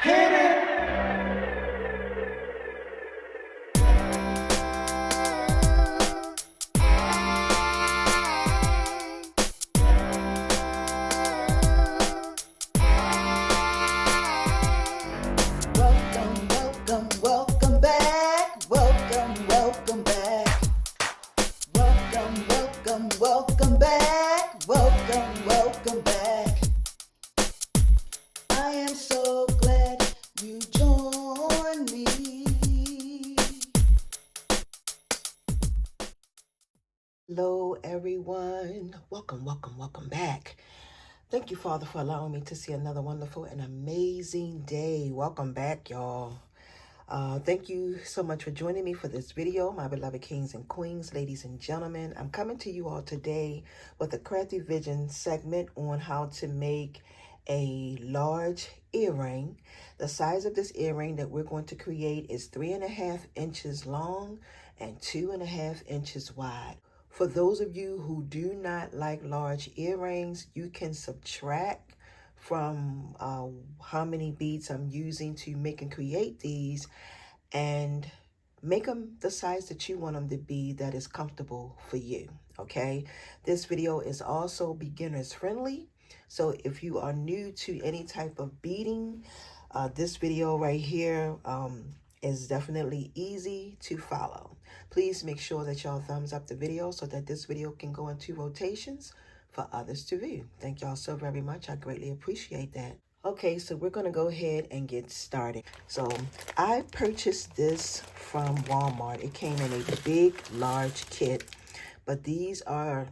Hit it. Welcome, welcome, welcome back. Welcome, welcome back. Welcome, welcome, welcome back. Welcome, welcome back. I am so glad you joined me. Hello, everyone. Welcome, welcome, welcome back. Thank you, Father, for allowing me to see another wonderful and amazing day. Welcome back, y'all. Thank you so much for joining me for this video, my beloved kings and queens, ladies and gentlemen. I'm coming to you all today with a Crafty Vision segment on how to make a large earring. The size of this earring that we're going to create is 3.5 inches long and 2.5 inches wide. For those of you who do not like large earrings, you can subtract from how many beads I'm using to make and create these and make them the size that you want them to be that is comfortable for you, okay? This video is also beginners friendly. So if you are new to any type of beading, this video right here is definitely easy to follow. Please make sure that y'all thumbs up the video so that this video can go into rotations for others to view. Thank y'all so very much. I greatly appreciate that. Okay, so we're going to go ahead and get started. So I purchased this from Walmart. It came in a big, large kit, but these are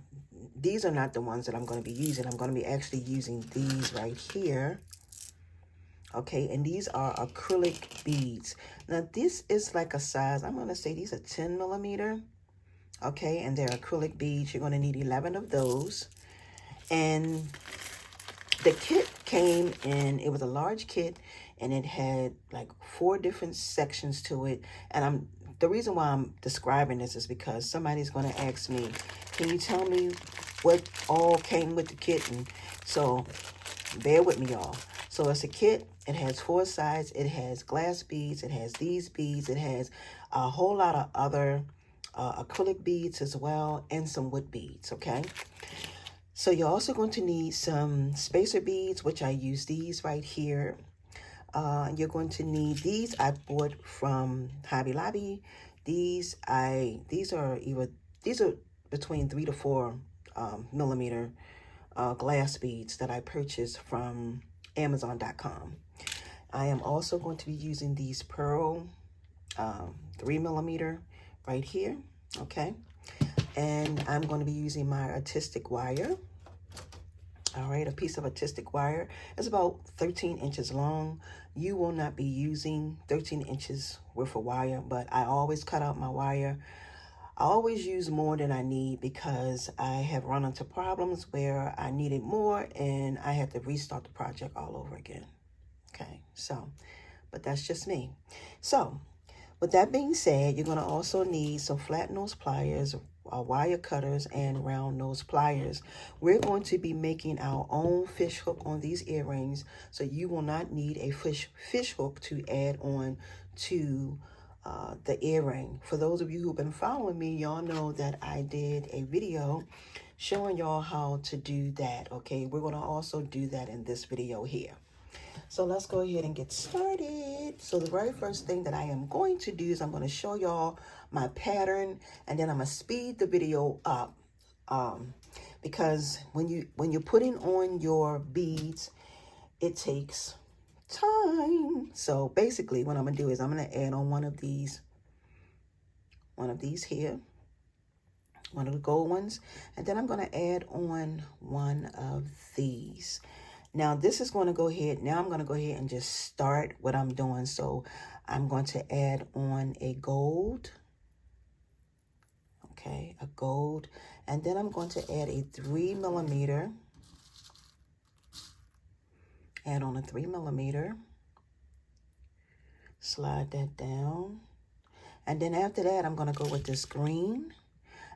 not the ones that I'm going to be using. I'm going to be actually using these right here. Okay, and these are acrylic beads. Now, this is like a size, I'm going to say these are 10 millimeter. Okay, and they're acrylic beads. You're going to need 11 of those. And the kit came in, it was a large kit, and it had like 4 different sections to it. And the reason why I'm describing this is because somebody's going to ask me, can you tell me what all came with the kit? And so bear with me, y'all. So it's a kit. It has 4 sides. It has glass beads. It has these beads. It has a whole lot of other acrylic beads as well, and some wood beads, okay? So you're also going to need some spacer beads, which I use these right here. You're going to need these. I bought from Hobby Lobby. These are between 3 to 4 millimeter glass beads that I purchased from Amazon.com. I am also going to be using these pearl 3 millimeter right here, okay? And I'm going to be using my artistic wire. All right, a piece of artistic wire. It's about 13 inches long. You will not be using 13 inches worth of wire, but I always cut out my wire. I always use more than I need because I have run into problems where I needed more and I had to restart the project all over again. Okay, so, but that's just me. So, with that being said, you're going to also need some flat nose pliers, wire cutters, and round nose pliers. We're going to be making our own fish hook on these earrings, so you will not need a fish hook to add on to the earring. For those of you who've been following me, y'all know that I did a video showing y'all how to do that, okay? We're going to also do that in this video here. So let's go ahead and get started. So the very first thing that I am going to do is I'm going to show y'all my pattern, and then I'm going to speed the video up because when you're putting on your beads, it takes time. So basically what I'm going to do is I'm going to add on one of these here, one of the gold ones, and then I'm going to add on one of these. Now this is going to go ahead, now I'm going to go ahead and just start what I'm doing. So I'm going to add on a gold, okay, a gold, and then I'm going to add a 3 millimeter, add on a 3 millimeter, slide that down, and then after that I'm going to go with this green,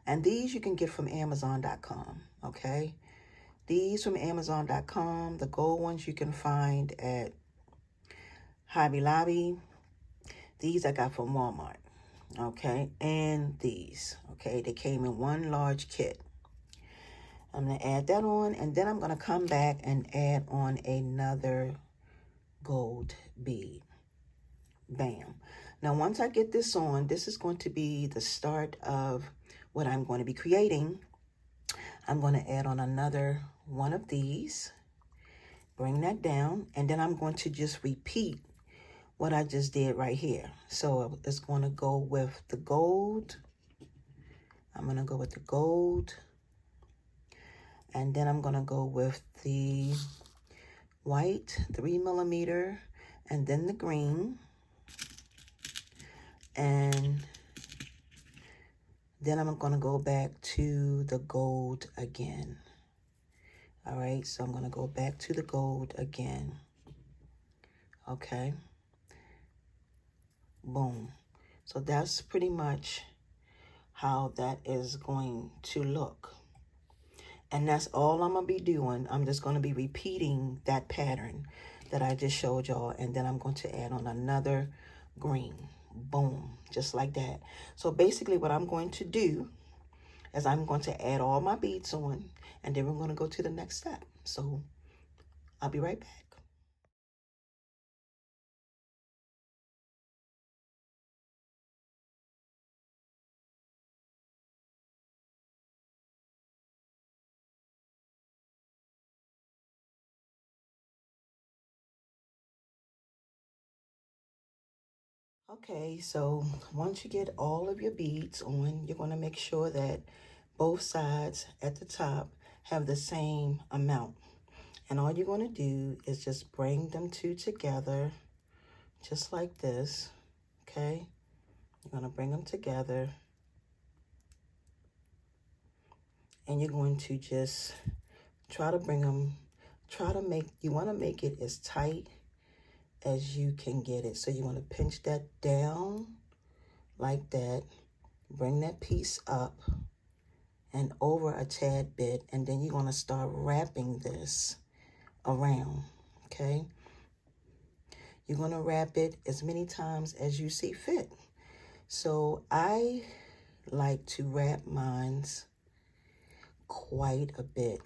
and these you can get from Amazon.com, okay? These from Amazon.com. The gold ones you can find at Hobby Lobby. These I got from Walmart. Okay, and these. Okay, they came in one large kit. I'm going to add that on, and then I'm going to come back and add on another gold bead. Bam. Now, once I get this on, this is going to be the start of what I'm going to be creating. I'm going to add on another one of these, bring that down, and then I'm going to just repeat what I just did right here. So it's going to go with the gold. I'm going to go with the gold. And then I'm going to go with the white, 3mm, and then the green. And then I'm going to go back to the gold again. All right, so I'm going to go back to the gold again. Okay. Boom. So that's pretty much how that is going to look. And that's all I'm going to be doing. I'm just going to be repeating that pattern that I just showed y'all. And then I'm going to add on another green. Boom. Just like that. So basically what I'm going to do is I'm going to add all my beads on. And then we're going to go to the next step. So I'll be right back. Okay, so once you get all of your beads on, you're going to make sure that both sides at the top have the same amount. And all you're going to do is just bring them two together, just like this, okay? You're going to bring them together. And you're going to just try to bring them, you want to make it as tight as you can get it. So you want to pinch that down like that. Bring that piece up and over a tad bit, and then you're going to start wrapping this around, okay? You're going to wrap it as many times as you see fit. So I like to wrap mines quite a bit,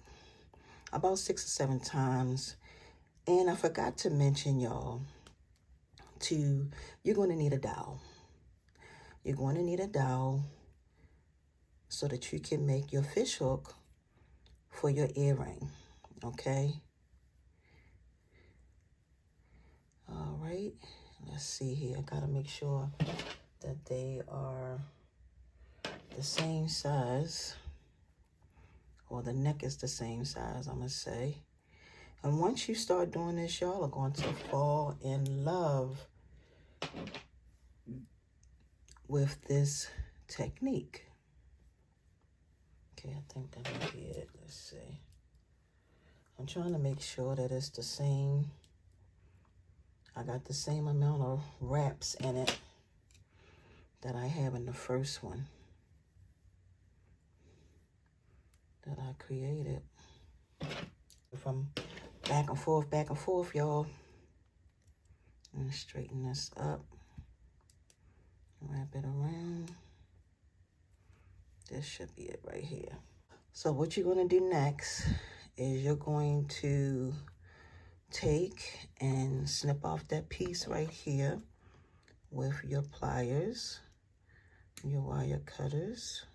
about 6 or 7 times. And I forgot to mention, y'all, you're going to need a dowel. You're going to need a dowel so that you can make your fish hook for your earring, okay? All right, let's see here. I gotta make sure that they are the same size, or the neck is the same size, I'm gonna say. And once you start doing this, y'all are going to fall in love with this technique. Okay, I think that might be it. Let's see. I'm trying to make sure that it's the same. I got the same amount of wraps in it that I have in the first one that I created. From back and forth, y'all. And straighten this up. Wrap it around. This should be it right here. So what you're going to do next is you're going to take and snip off that piece right here with your pliers, your wire cutters.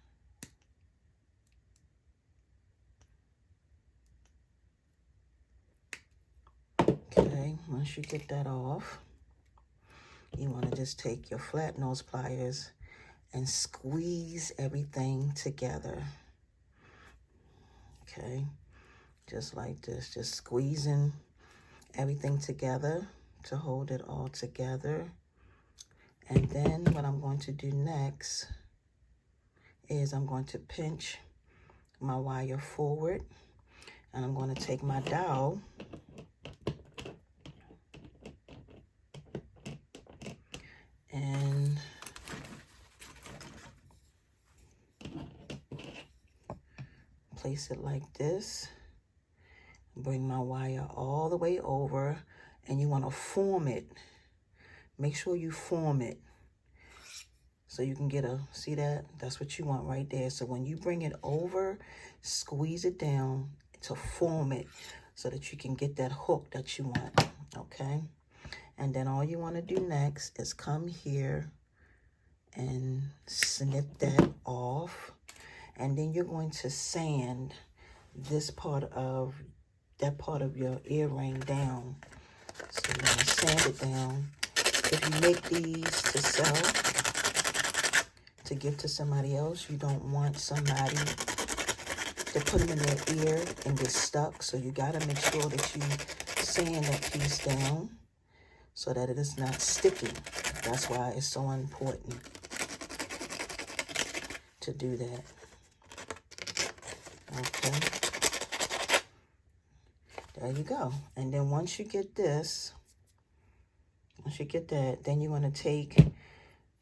Okay, once you get that off, you want to just take your flat nose pliers and squeeze everything together. Okay, just like this, just squeezing everything together to hold it all together. And then what I'm going to do next is I'm going to pinch my wire forward, and I'm going to take my dowel and place it like this. Bring my wire all the way over, and you want to form it make sure you form it. So you can get a, see that? That's what you want right there. So when you bring it over, squeeze it down to form it so that you can get that hook that you want, okay? And then all you want to do next is come here and snip that off. And then you're going to sand this part of, that part of your earring down. So you're going to sand it down. If you make these to sell, to give to somebody else, you don't want somebody to put them in their ear and get stuck. So you got to make sure that you sand that piece down so that it is not sticky. That's why it's so important to do that. Okay. There you go. And then once you get this, once you get that, then you're going to take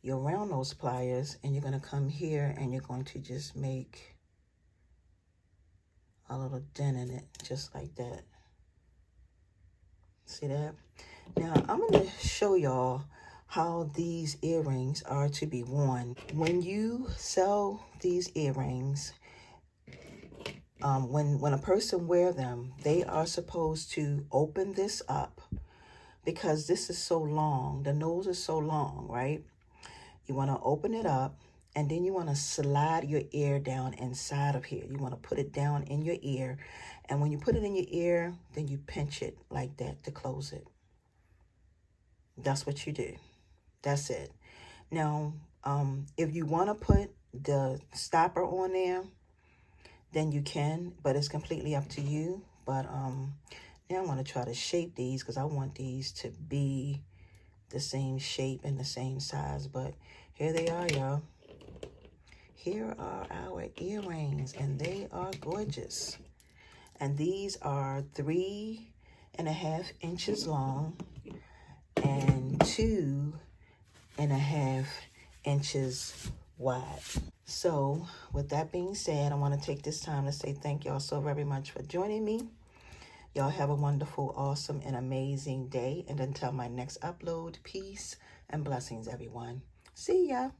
your round nose pliers and you're going to come here and you're going to just make a little dent in it, just like that. See that? Now, I'm going to show y'all how these earrings are to be worn. When you sell these earrings, when a person wear them, they are supposed to open this up because this is so long. The nose is so long, right? You want to open it up, and then you want to slide your ear down inside of here. You want to put it down in your ear, and when you put it in your ear, then you pinch it like that to close it. That's what you do. That's it. Now, if you want to put the stopper on there, then you can, but it's completely up to you. But now I'm going to try to shape these because I want these to be the same shape and the same size. But here they are, y'all. Here are our earrings, and they are gorgeous. And these are 3.5 inches long and 2.5 inches wide. So with that being said, I want to take this time to say thank y'all so very much for joining me. Y'all have a wonderful, awesome, and amazing day. And until my next upload, peace and blessings, everyone. See ya.